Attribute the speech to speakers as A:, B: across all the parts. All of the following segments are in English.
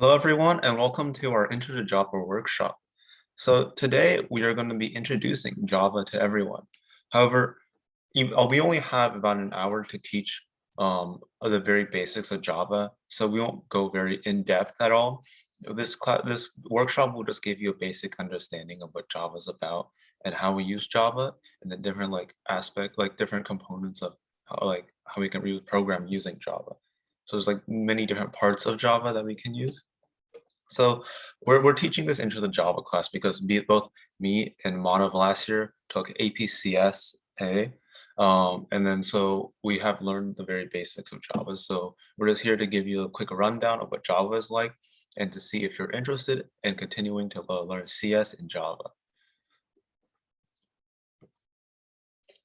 A: Hello, everyone, and welcome to our Intro to Java workshop. So today we are going to be introducing Java to everyone. However, we only have about an hour to teach the very basics of Java, so we won't go very in-depth at all. This workshop will just give you a basic understanding of what Java is about and how we use Java and the different different components of how we can program using Java. So there's many different parts of Java that we can use. So we're teaching this into the Java class because both me and Manav last year took APCSA. And then so we have learned the very basics of Java. So we're just here to give you a quick rundown of what Java is like and to see if you're interested in continuing to learn CS in Java.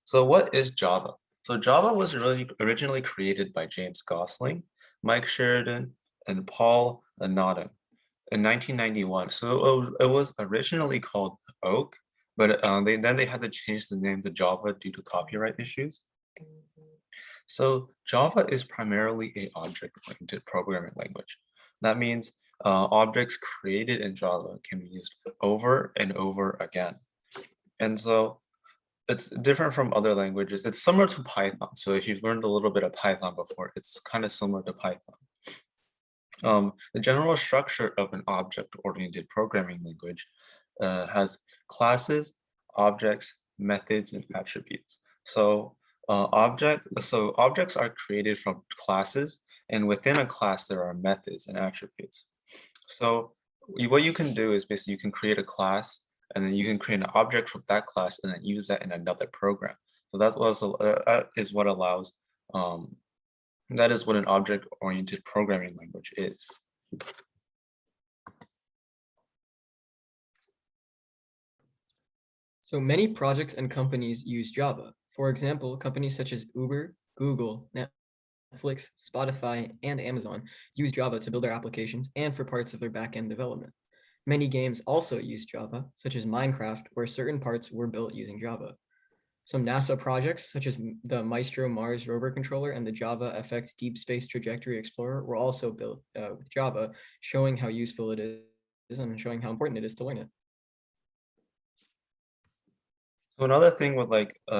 A: So what is Java? So Java was originally created by James Gosling, Mike Sheridan, and Paul Nodden in 1991. So it was originally called Oak, but then they had to change the name to Java due to copyright issues. So Java is primarily an object-oriented programming language. That means objects created in Java can be used over and over again. And so it's different from other languages. It's similar to Python. So if you've learned a little bit of Python before, it's kind of similar to Python. The general structure of an object-oriented programming language has classes, objects, methods, and attributes. So objects are created from classes, and within a class there are methods and attributes. So what you can do is basically you can create a class, and then you can create an object from that class and then use that in another program. So that is what allows that is what an object-oriented programming language is.
B: So many projects and companies use Java. For example, companies such as Uber, Google, Netflix, Spotify, and Amazon use Java to build their applications and for parts of their backend development. Many games also use Java, such as Minecraft, where certain parts were built using Java. Some NASA projects, such as the Maestro Mars rover controller and the Java FX Deep Space Trajectory Explorer, were also built with Java, showing how useful it is and showing how important it is to learn it.
A: So another thing with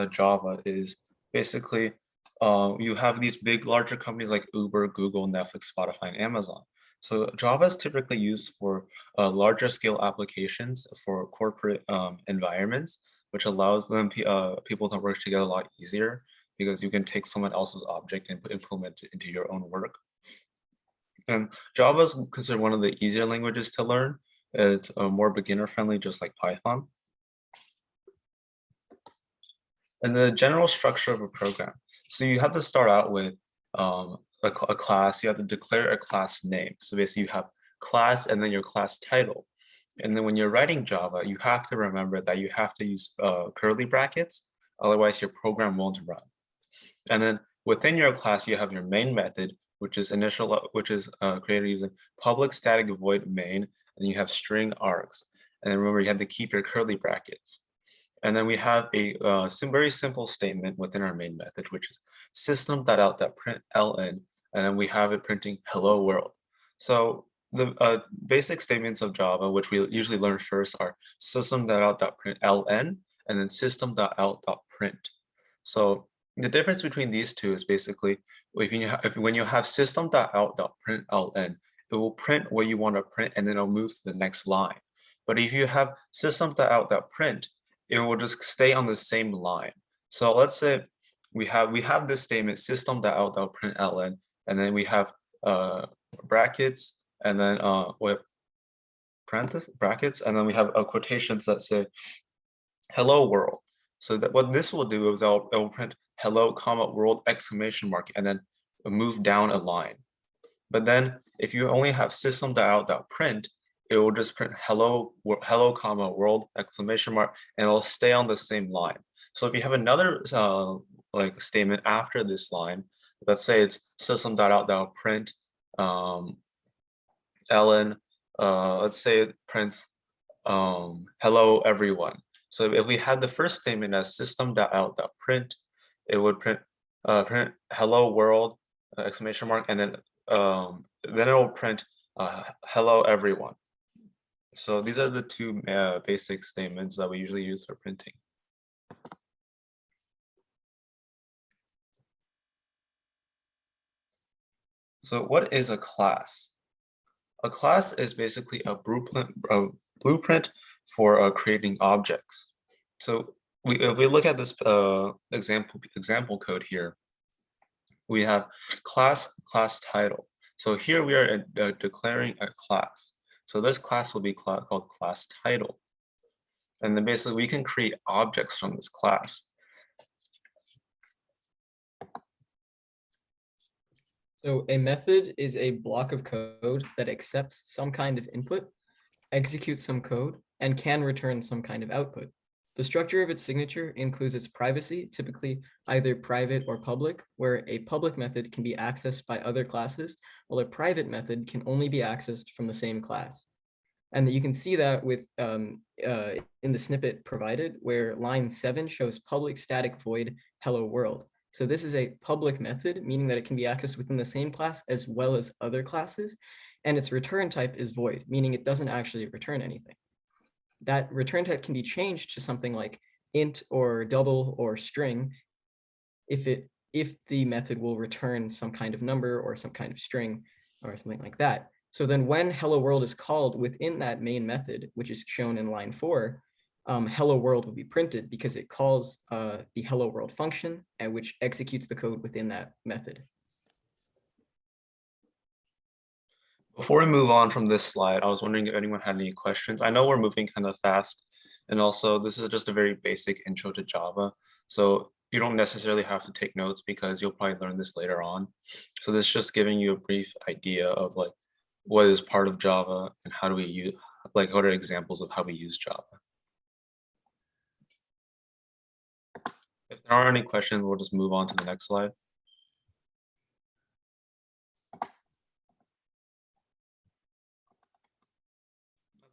A: Java is basically you have these larger companies like Uber, Google, Netflix, Spotify, and Amazon. So Java is typically used for larger scale applications for corporate environments, which allows people to work together a lot easier because you can take someone else's object and implement it into your own work. And Java is considered one of the easier languages to learn. It's more beginner friendly, just like Python. And the general structure of a program. So you have to start out with a class. You have to declare a class name. So basically you have class and then your class title. And then when you're writing Java, you have to remember that you have to use curly brackets, otherwise your program won't run. And then within your class, you have your main method, which is created using public static void main, and you have string args. And then remember, you have to keep your curly brackets. And then we have a very simple statement within our main method, which is system.out.println, and then we have it printing hello world. So the basic statements of Java, which we usually learn first, are system.out.println and then system.out.print. So the difference between these two is basically when you have system.out.println, it will print what you want to print and then it'll move to the next line. But if you have system.out.print, it will just stay on the same line. So let's say we have this statement system.out.println, and then we have brackets, and then with parentheses brackets, and then we have quotations that say hello world. So that what this will do is it will print hello comma world exclamation mark and then move down a line. But then if you only have system.out.print, it will just print hello comma world exclamation mark, and it'll stay on the same line. So if you have another statement after this line, let's say it's system.out.print ln, let's say it prints hello everyone. So if we had the first statement as system.out.print, it would print hello world exclamation mark, and then it will print hello everyone. So these are the two basic statements that we usually use for printing. So what is a class? A class is basically a blueprint for creating objects. So if we look at this example code here, we have class title. So here we are declaring a class. So this class will be called class title. And then basically we can create objects from this class.
B: So a method is a block of code that accepts some kind of input, executes some code, and can return some kind of output. The structure of its signature includes its privacy, typically either private or public, where a public method can be accessed by other classes, while a private method can only be accessed from the same class. And you can see that with in the snippet provided, where line 7 shows public static void hello world. So this is a public method, meaning that it can be accessed within the same class as well as other classes. And its return type is void, meaning it doesn't actually return anything. That return type can be changed to something like int or double or string if the method will return some kind of number or some kind of string or something like that. So then when hello world is called within that main method, which is shown in line 4, hello world will be printed because it calls the hello world function, which executes the code within that method.
A: Before we move on from this slide, I was wondering if anyone had any questions. I know we're moving kind of fast, and also this is just a very basic intro to Java. So you don't necessarily have to take notes because you'll probably learn this later on. So this is just giving you a brief idea of like what is part of Java and how do we use, like what are examples of how we use Java. If there aren't any questions, we'll just move on to the next slide.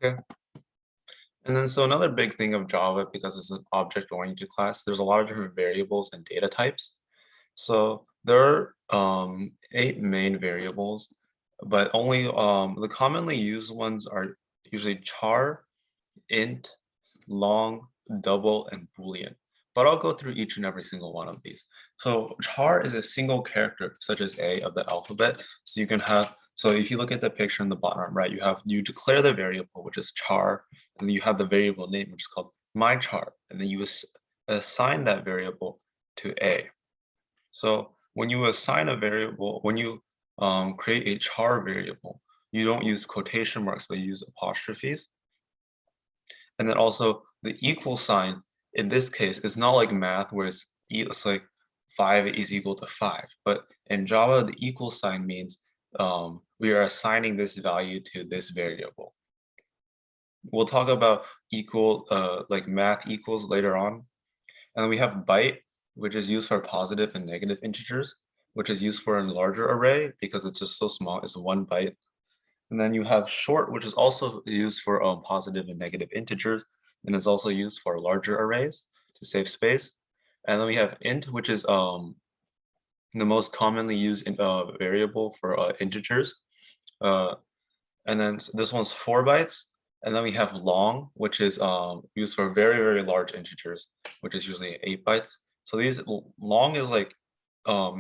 A: Okay. And then so another big thing of Java, because it's an object-oriented class, there's a lot of different variables and data types. So there are 8 main variables, but only the commonly used ones are usually char, int, long, double, and boolean. But I'll go through each and every single one of these. So char is a single character, such as A of the alphabet. So you can have, so if you look at the picture in the bottom right, you declare the variable, which is char, and then you have the variable name, which is called my char, and then you assign that variable to A. So when you assign a variable, when you create a char variable, you don't use quotation marks, but you use apostrophes. And then also the equal sign in this case is not like math where it's like 5 is equal to 5. But in Java, the equal sign means we are assigning this value to this variable. We'll talk about equal, like math equals later on. And then we have byte, which is used for positive and negative integers, which is used for a larger array because it's just so small, it's 1 byte. And then you have short, which is also used for positive and negative integers, and is also used for larger arrays to save space. And then we have int, which is the most commonly used variable for integers. And then this one's 4 bytes. And then we have long, which is used for very, very large integers, which is usually 8 bytes. So these long is like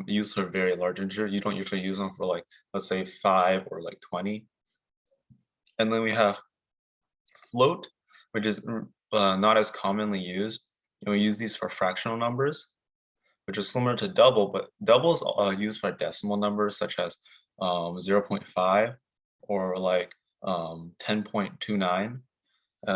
A: used for very large integer. You don't usually use them for like, let's say 5 or like 20. And then we have float, which is not as commonly used. And we use these for fractional numbers, which is similar to double, but double is used for decimal numbers such as 0.5 or like 10.29.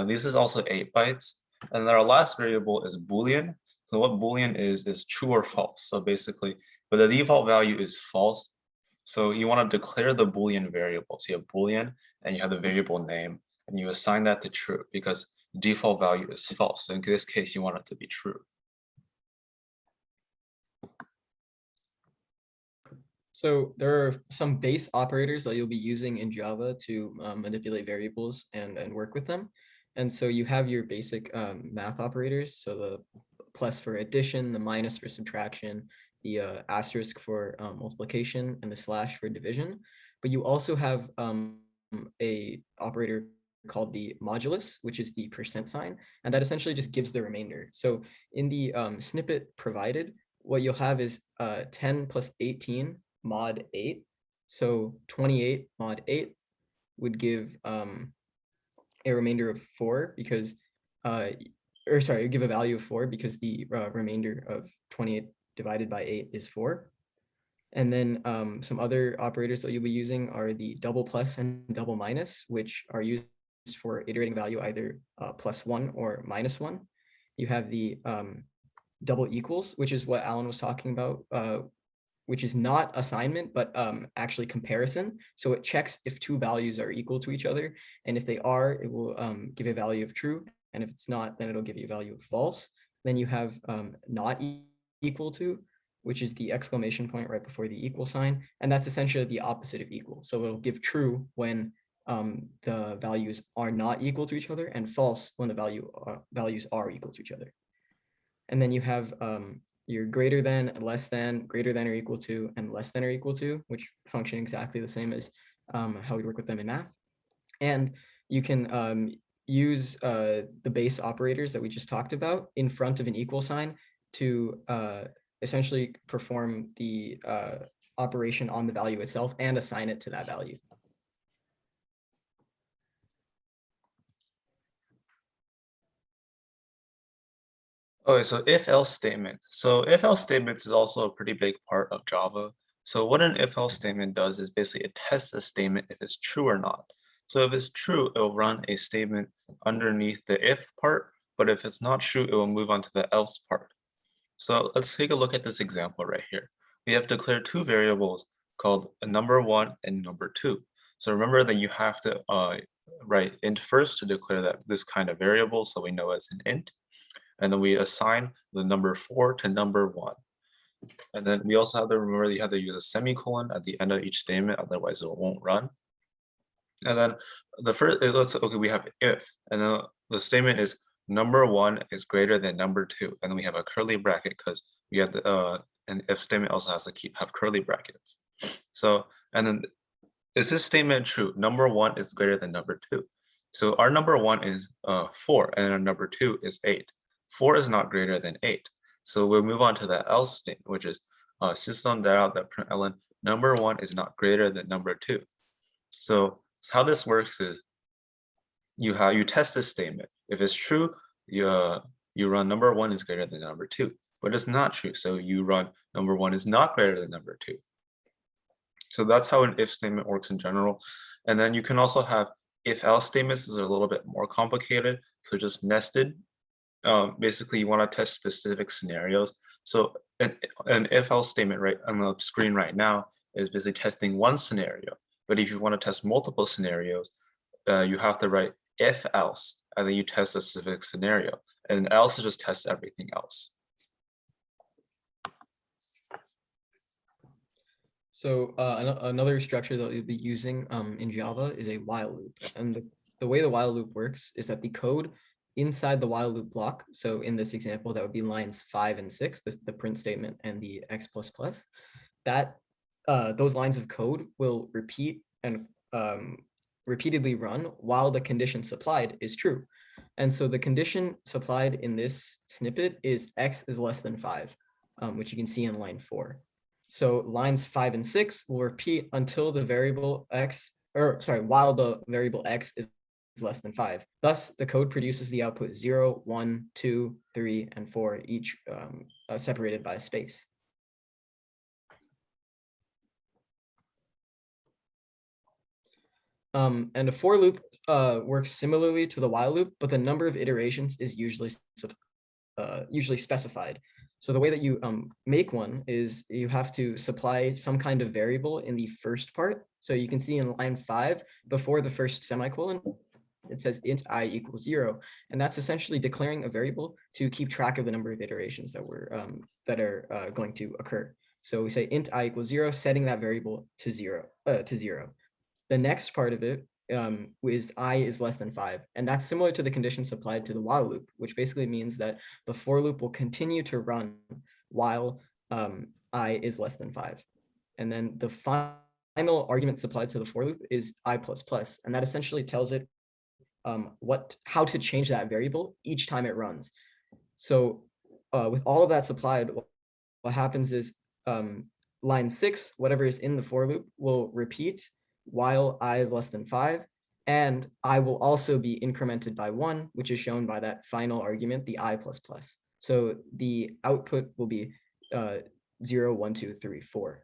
A: This is also 8 bytes. And then our last variable is Boolean. So what Boolean is true or false. So basically, but the default value is false. So you want to declare the Boolean variable. So you have Boolean and you have the variable name and you assign that to true because the default value is false. So in this case, you want it to be true.
B: So there are some base operators that you'll be using in Java to manipulate variables and work with them. And so you have your basic math operators. So the plus for addition, the minus for subtraction, the asterisk for multiplication, and the slash for division. But you also have a operator called the modulus, which is the percent sign, and that essentially just gives the remainder. So in the snippet provided, what you'll have is 10 plus 18 mod 8. So 28 mod 8 would give a remainder of 4 because, or sorry, give a value of 4 because the remainder of 28 divided by 8 is 4. And then some other operators that you'll be using are the double plus and double minus, which are used for iterating value either +1 or -1. You have the double equals, which is what Alan was talking about, which is not assignment, but actually comparison. So it checks if two values are equal to each other. And if they are, it will give a value of true. And if it's not, then it'll give you a value of false. Then you have not equal to, which is the exclamation point right before the equal sign. And that's essentially the opposite of equal. So it'll give true when the values are not equal to each other, and false when the values are equal to each other. And then you have your greater than, less than, greater than or equal to, and less than or equal to, which function exactly the same as how we work with them in math. And you can use the base operators that we just talked about in front of an equal sign to essentially perform the operation on the value itself and assign it to that value.
A: Okay, so if-else statements. So if-else statements is also a pretty big part of Java. So what an if-else statement does is basically it tests a statement if it's true or not. So if it's true, it will run a statement underneath the if part, but if it's not true, it will move on to the else part. So let's take a look at this example right here. We have declared two variables called number1 and number2. So remember that you have to write int first to declare that this kind of variable, so we know it's an int. And then we assign the number 4 to number 1. And then we also have to remember that you have to use a semicolon at the end of each statement, otherwise it won't run. And then the first, okay, we have if, and then the statement is number 1 is greater than number 2. And then we have a curly bracket because we have the, an if statement also has to have curly brackets. So, and then is this statement true? Number 1 is greater than number 2. So our number 1 is 4 and our number 2 is 8. 4 is not greater than 8. So we'll move on to the else statement, which is system.out.println number 1 is not greater than number 2. So how this works is you test this statement. If it's true, you run number 1 is greater than number 2, but it's not true. So you run number 1 is not greater than number 2. So that's how an if statement works in general. And then you can also have if-else statements. These are a little bit more complicated. So just nested. Basically, you want to test specific scenarios. So an if-else statement right on the screen right now is basically testing one scenario. But if you want to test multiple scenarios, you have to write if-else, and then you test a specific scenario. And else just tests everything else.
B: So another structure that we'll be using in Java is a while loop. And the way the while loop works is that the code inside the while loop block, so in this example, that would be lines 5 and 6, the print statement and the x++, that those lines of code will repeat and repeatedly run while the condition supplied is true. And so the condition supplied in this snippet is x is less than 5, which you can see in line 4. So lines 5 and 6 will repeat until the variable x, or sorry, while the variable x is less than 5. Thus, the code produces the output 0, 1, 2, 3, and 4, each separated by a space. And a for loop works similarly to the while loop, but the number of iterations is usually specified. So the way that you make one is you have to supply some kind of variable in the first part. So you can see in line 5, before the first semicolon, it says int I equals 0. And that's essentially declaring a variable to keep track of the number of iterations that are going to occur. So we say int I equals 0, setting that variable to 0. The next part of it is I is less than 5. And that's similar to the condition supplied to the while loop, which basically means that the for loop will continue to run while I is less than 5. And then the final final argument supplied to the for loop is I++, and that essentially tells it how to change that variable each time it runs. So with all of that supplied, what happens is line 6, whatever is in the for loop, will repeat while I is less than 5, and I will also be incremented by 1, which is shown by that final argument, the I++. So the output will be 0, 1, 2, 3, 4.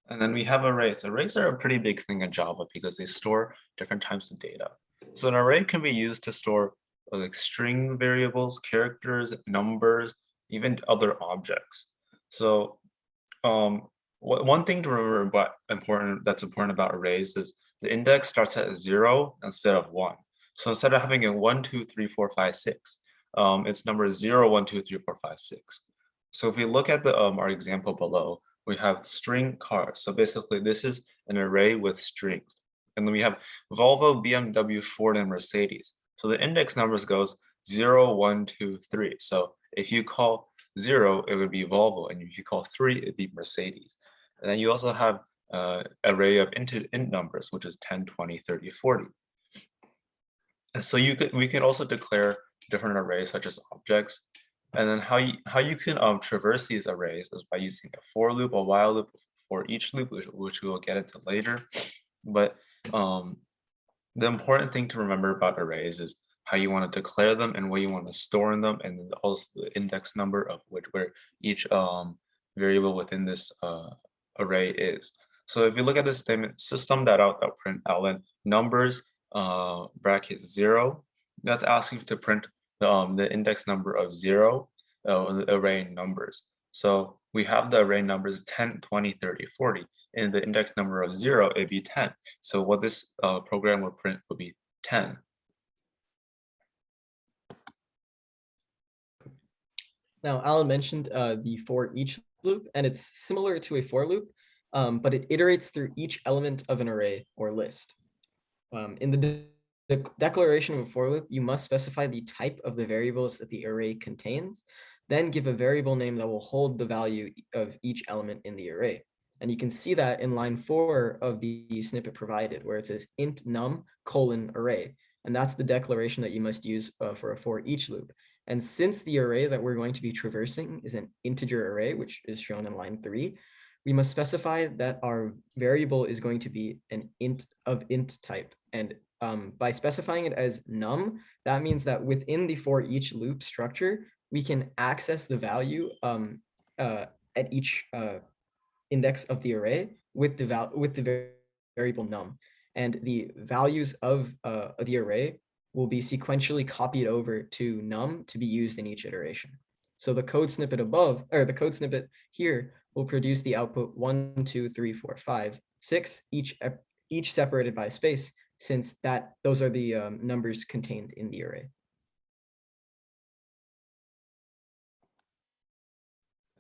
A: And then we have arrays. Arrays are a pretty big thing in Java because they store different types of data. So an array can be used to store like string variables, characters, numbers, even other objects. So one thing to remember that's important about arrays is the index starts at 0 instead of 1. So instead of having a 1, 2, 3, 4, 5, 6, it's number 0, 1, 2, 3, 4, 5, 6. So if we look at the our example below, we have string cars. So basically this is an array with strings. And then we have Volvo, BMW, Ford, and Mercedes. So the index numbers goes 0, 1, 2, 3. So if you call 0, it would be Volvo, and if you call 3, it'd be Mercedes. And then you also have array of int numbers, which is 10, 20, 30, 40. And so we can also declare different arrays such as objects. And then how you can traverse these arrays is by using a for loop, a while loop, for each loop, which we will get into later. But the important thing to remember about arrays is how you want to declare them and where you want to store in them, and then also the index number of where each variable within this array is. So if you look at this statement, system.out.println numbers bracket 0, that's asking to print the index number of 0, the array numbers. So we have the array numbers 10, 20, 30, 40, and the index number of 0, it'd be 10. So what this program will print will be 10.
B: Now, Alan mentioned the for each loop, and it's similar to a for loop, but it iterates through each element of an array or list. In the declaration of a for loop, you must specify the type of the variables that the array contains, then give a variable name that will hold the value of each element in the array. And you can see that in line 4 of the snippet provided, where it says int num : array. And that's the declaration that you must use for a for each loop. And since the array that we're going to be traversing is an integer array, which is shown in line 3, we must specify that our variable is going to be an int of int type. And by specifying it as num, that means that within the for each loop structure, we can access the value at each index of the array with the variable num. And the values of the array will be sequentially copied over to num to be used in each iteration. So the code snippet above, or the code snippet here, will produce the output 1, 2, 3, 4, 5, 6, each separated by space, since those are the numbers contained in the array.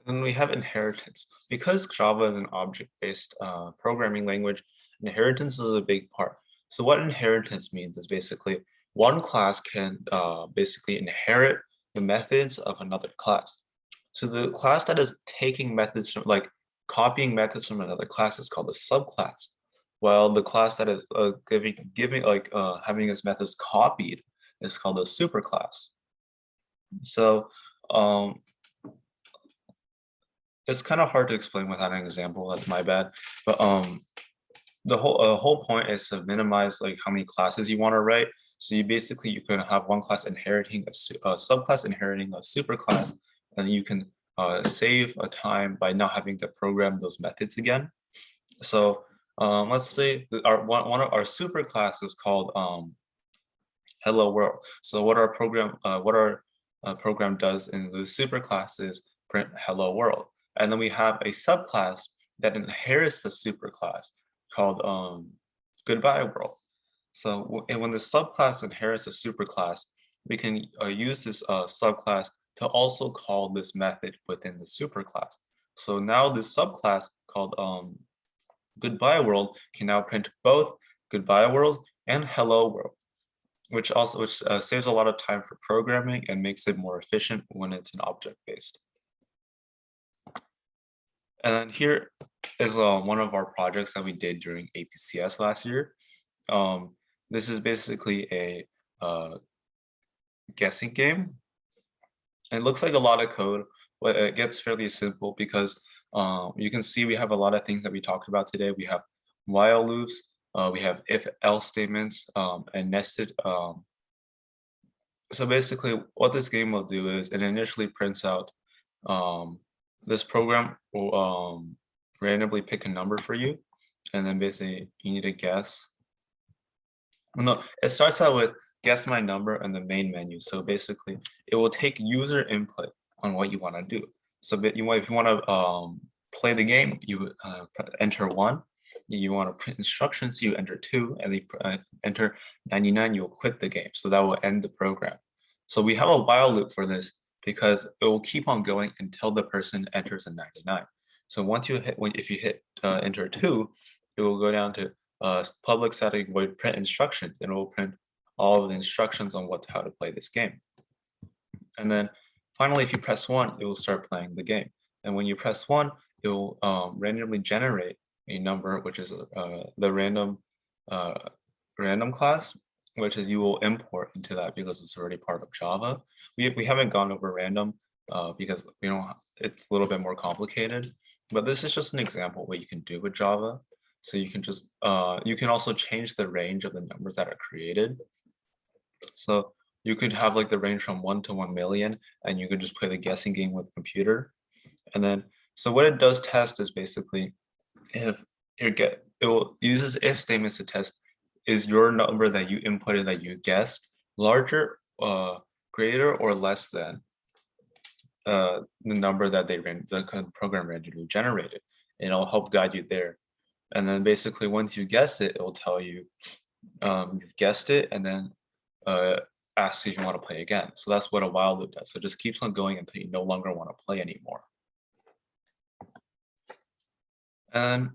A: And then we have inheritance. Because Java is an object-based programming language, inheritance is a big part. So what inheritance means is basically one class can basically inherit the methods of another class. So the class that is taking methods from, like copying methods from another class, is called a subclass. While the class that is having its methods copied is called a superclass. So it's kind of hard to explain without an example. That's my bad. But the whole point is to minimize like how many classes you want to write. So you can have one class inheriting a subclass inheriting a superclass, and you can save a time by not having to program those methods again. So let's say one of our superclass is called hello world. So what our program does in the superclass is print hello world. And then we have a subclass that inherits the superclass called goodbye world. So when the subclass inherits a superclass, we can use this subclass to also call this method within the superclass. So now this subclass called goodbye world can now print both goodbye world and hello world, which saves a lot of time for programming and makes it more efficient when it's an object-based. And then here is one of our projects that we did during APCS last year. This is basically a guessing game. It looks like a lot of code, but it gets fairly simple because you can see we have a lot of things that we talked about today. We have while loops, we have if else statements, and nested. So basically what this game will do is it initially prints out this program will randomly pick a number for you, and then basically you need to guess. No, it starts out with guess my number in the main menu. So basically it will take user input on what you want to do. So if you want to play the game, you enter 1. You want to print instructions, you enter 2, and you enter 99, you'll quit the game. So that will end the program. So we have a while loop for this because it will keep on going until the person enters a 99. So once you hit, if you hit enter 2, it will go down to public static void print instructions, and it will print all of the instructions on how to play this game. And then finally, if you press 1, it will start playing the game. And when you press 1, it will randomly generate a number, which is the random class, which is you will import into that because it's already part of Java. We haven't gone over random because we don't. It's a little bit more complicated, but this is just an example of what you can do with Java. So you can just you can also change the range of the numbers that are created. So you could have like the range from 1 to 1 million, and you could just play the guessing game with computer. And then, so what it does test is basically if it uses if statements to test, is your number that you inputted that you guessed larger, greater, or less than the number that the program randomly generated. And it'll help guide you there. And then basically once you guess it, it will tell you you've guessed it, and then asks if you want to play again. So that's what a while loop does. So it just keeps on going until you no longer want to play anymore. And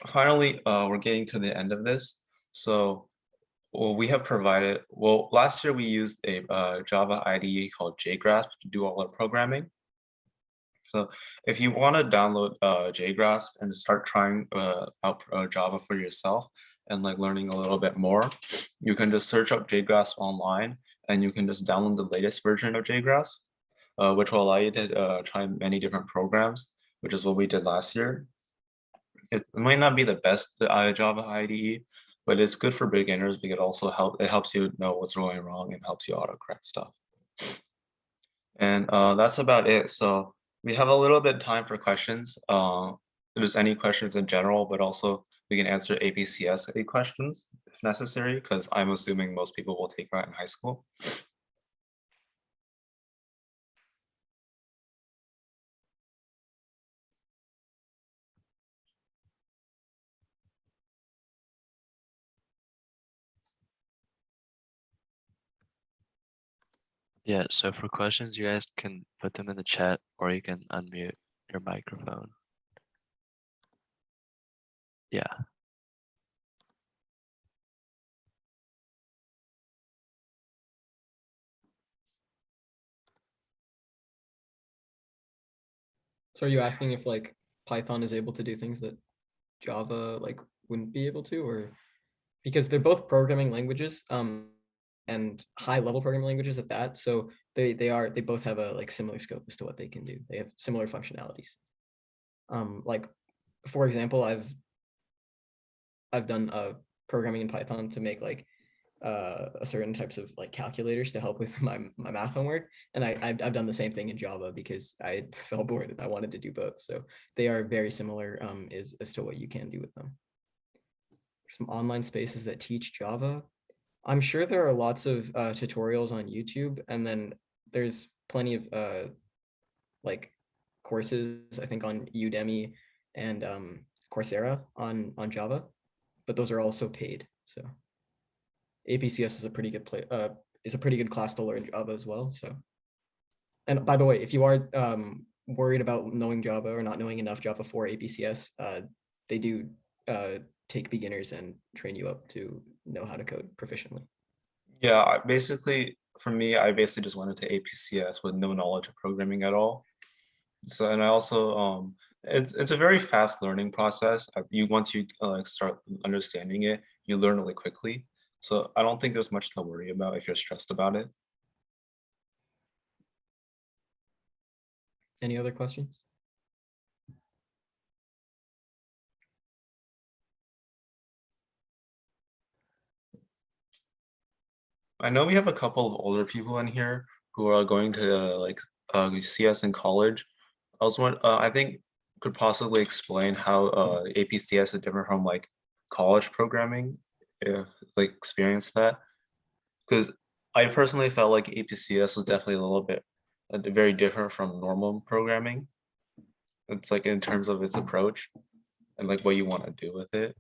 A: finally, we're getting to the end of this. So we have provided, last year we used a Java IDE called JGrasp to do all our programming. So if you want to download JGrasp and start trying out Java for yourself and like learning a little bit more, you can just search up JGrasp online, and you can just download the latest version of JGrasp, which will allow you to try many different programs, which is what we did last year. It might not be the best Java IDE, but it's good for beginners because it helps you know what's going wrong and helps you autocorrect stuff. And that's about it. So we have a little bit of time for questions. If there's any questions in general, but also we can answer APCS questions if necessary, because I'm assuming most people will take that in high school.
C: Yeah, so for questions, you guys can put them in the chat, or you can unmute your microphone. Yeah.
B: So are you asking if like Python is able to do things that Java like wouldn't be able to, or because they're both programming languages, and high level programming languages at that. So they both have a like similar scope as to what they can do. They have similar functionalities. Like for example, I've done programming in Python to make like a certain types of like calculators to help with my math homework, and I've done the same thing in Java because I felt bored and I wanted to do both. So they are very similar as to what you can do with them. Some online spaces that teach Java. I'm sure there are lots of tutorials on YouTube, and then there's plenty of like courses, I think, on Udemy and Coursera on Java, but those are also paid. So APCS is a pretty good class to learn Java as well. So, and by the way, if you are worried about knowing Java or not knowing enough Java for APCS, they do take beginners and train you up to know how to code proficiently.
A: Yeah, basically for me, I basically just went into APCS with no knowledge of programming at all. So, and I also It's a very fast learning process. You once you start understanding it, you learn really quickly. So I don't think there's much to worry about if you're stressed about it.
B: Any other questions?
A: I know we have a couple of older people in here who are going to see us in college. I think could possibly explain how APCS is different from like college programming, if like experience that. Because I personally felt like APCS was definitely a little bit very different from normal programming. It's like in terms of its approach and like what you want to do with it.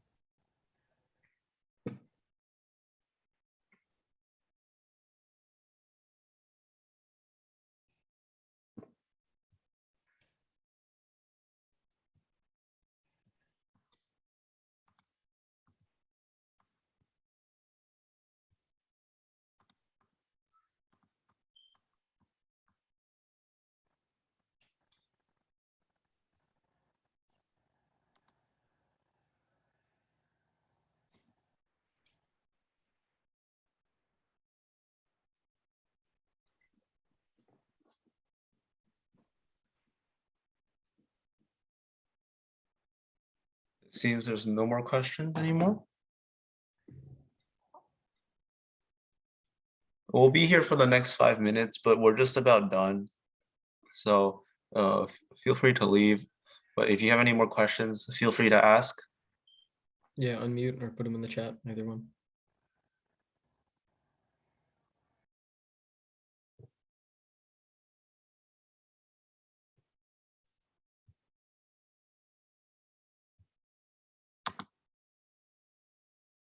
A: It seems there's no more questions anymore. We'll be here for the next 5 minutes, but we're just about done. So feel free to leave. But if you have any more questions, feel free to ask.
B: Yeah, unmute or put them in the chat, either one.